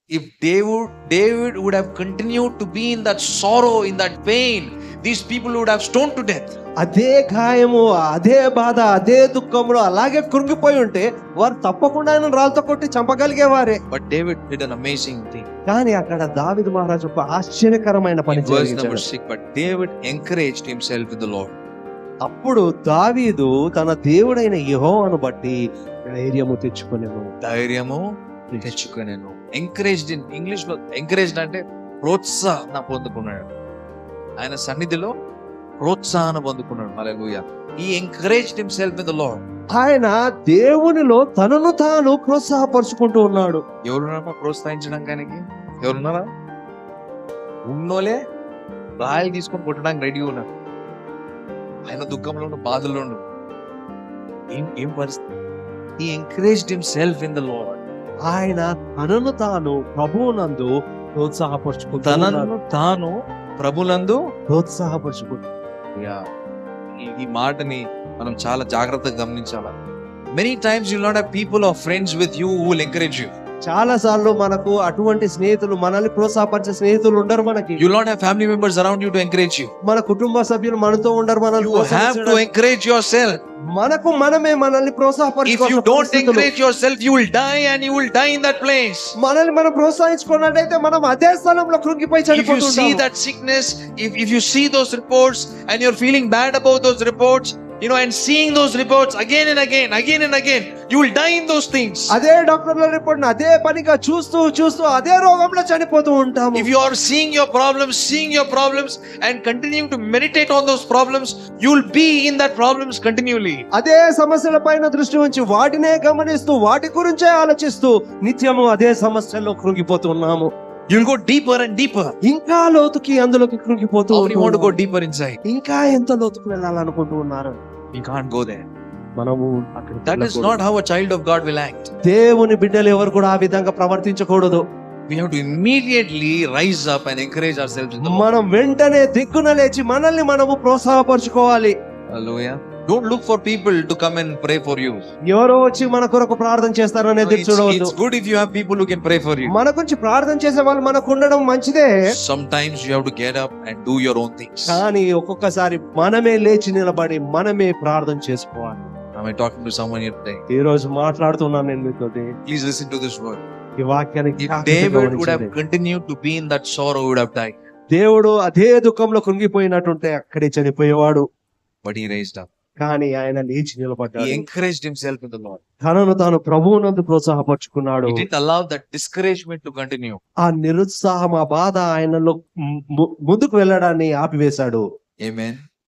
If David would have continued to be in that sorrow, in that pain, these people would have stoned to death. అదే గాయము, అదే బాధ, అదే దుఃఖంలో అలాగే కృంగిపోయి ఉంటే వారు తప్పకుండా ఆయన రాళ్ళతో కొట్టి చంపగలిగేవారే. But David did an amazing thing. కానీ అక్కడ దావీదు మహారాజు ఒక ఆశ్చర్యకరమైన పని In verse number చేశాడు. 6, but David encouraged himself in the Lord. అప్పుడు దావీదు తన దేవుడైన యెహోవాను బట్టి ధైర్యము తెచ్చుకొనెను. ధైర్యము తెచ్చుకొనెను. ఎంకరేజ్డ్ ఇన్ ఇంగ్లీష్ లో ఎంకరేజ్డ్ అంటే ప్రోత్సాహన పొందుకున్నాడు. ఆయన సన్నిధిలో ప్రోత్సాహన పొందుకున్నాడు. హల్లెలూయా. He encouraged himself in the Lord. ఆయన దేవునిలో తనను తాను ప్రోత్సాహపరుచుకుంటూ ఉన్నాడు. ఎవరున్నారమ్మా ప్రోత్సహించడానికి? ఎవరున్నారా? ఉన్నోలే రాయలు తీసుకొని కొట్టడానికి రెడీగా ఉన్నారు. ఆయన దుఃఖంలో ఉండు, బాధల్లో ఉండు. ఏం పరిస్థితి? He encouraged himself in the Lord. ఆయన తనను తాను ప్రభువునందు ప్రోత్సాహపరుచుకుంటూ తనను తాను ప్రభునందు ప్రోత్సాహపరుచుకుంటూ. ఈ మాటని మనం చాలా జాగ్రత్తగా గమనించాలి. Many times you will not have people or friends with you who will encourage you. చాలా సార్లు మనకు అటువంటి స్నేహితులు, మనల్ని ప్రోత్సాహపరిచే స్నేహితులు ఉండరు మనకి. You will not have family members around you to encourage you. మన కుటుంబ సభ్యులు మనతో ఉండరు. మనల్ని You have to encourage yourself. మనకు మనమే మనల్ని If ప్రోత్సాహపరచుకోవాలి. you don't encourage yourself, you will die and you will die in that place. మనల్ని మనం ప్రోత్సహించుకున్నట్టయితే మనం అదే స్థలంలో కృంగిపోయి If you see చనిపోతుంటాము. that sickness, if you see those reports and you're feeling bad about those reports, and seeing those reports again and again, you will die in those things. అదే డాక్టర్ల report అదే పనిగా చూస్తూ అదే రోగంలో చనిపోతూ ఉంటాము. If you are seeing your problems and continuing to meditate on those problems, you will be in that problems continually. అదే సమస్యల పైన దృష్టి ఉంచి వాటినే గమనిస్తూ వాటి గురించే ఆలోచిస్తూ నిత్యము అదే సమస్యల్లో కృంగిపోతున్నాము. You will go deeper and deeper. ఇంకా లోతుకి అందులోకి కృంగిపోతూ How do you want to go ఉన్నాము. deeper inside? ఇంకా ఎంత లోతుకు వెళ్ళాలనుకుంటూ ఉన్నారు. You can't go there. మనము అక్కడికి That is వెళ్ళకూడదు. not how a child of God will act. దేవుని బిడ్డలు ఎవరు కూడా ఆ విధంగా ప్రవర్తించకూడదు. We have to immediately rise up and encourage ourselves in the Lord. మనం వెంటనే దిక్కున లేచి మనల్ని మనము ప్రోత్సాహపరచుకోవాలి. Hallelujah. Don't look for people to come and pray for you. ఎవరో వచ్చి మన కొరకు ప్రార్థన చేస్తారని ఎదురు చూడవద్దు. It's good if you have people who can pray for you. మన గురించి ప్రార్థన చేసే వాళ్ళు మనకు ఉండడం మంచిదే. Sometimes you have to get up and do your own things. కానీ ఒక్కొక్కసారి మనమే లేచి నిలబడి మనమే ప్రార్థన చేసుకోవాలి. Am I talking to someone here today? ఈ రోజు మాట్లాడుతున్నాను నేను మీతోటి. Please listen to this word. ఈ వాక్యానికి If జాగ్రత్తగా David would have గమనించండి. continued to be in that sorrow, he would have died. దేవుడు అదే దుఃఖంలో కృంగిపోయినట్టుంటే అక్కడే చనిపోయేవాడు. But he raised up. కానీ ఆయన లేచి He నిలబడ్డాడు. encouraged himself in the Lord. తనను తాను ప్రభువునందు ప్రోత్సాహపరుచుకున్నాడు. He didn't allow that discouragement to continue. ఆ నిరుత్సాహం, ఆ బాధ ఆయనలో ముందుకు వెళ్ళడాన్ని ఆపివేశాడు. Amen.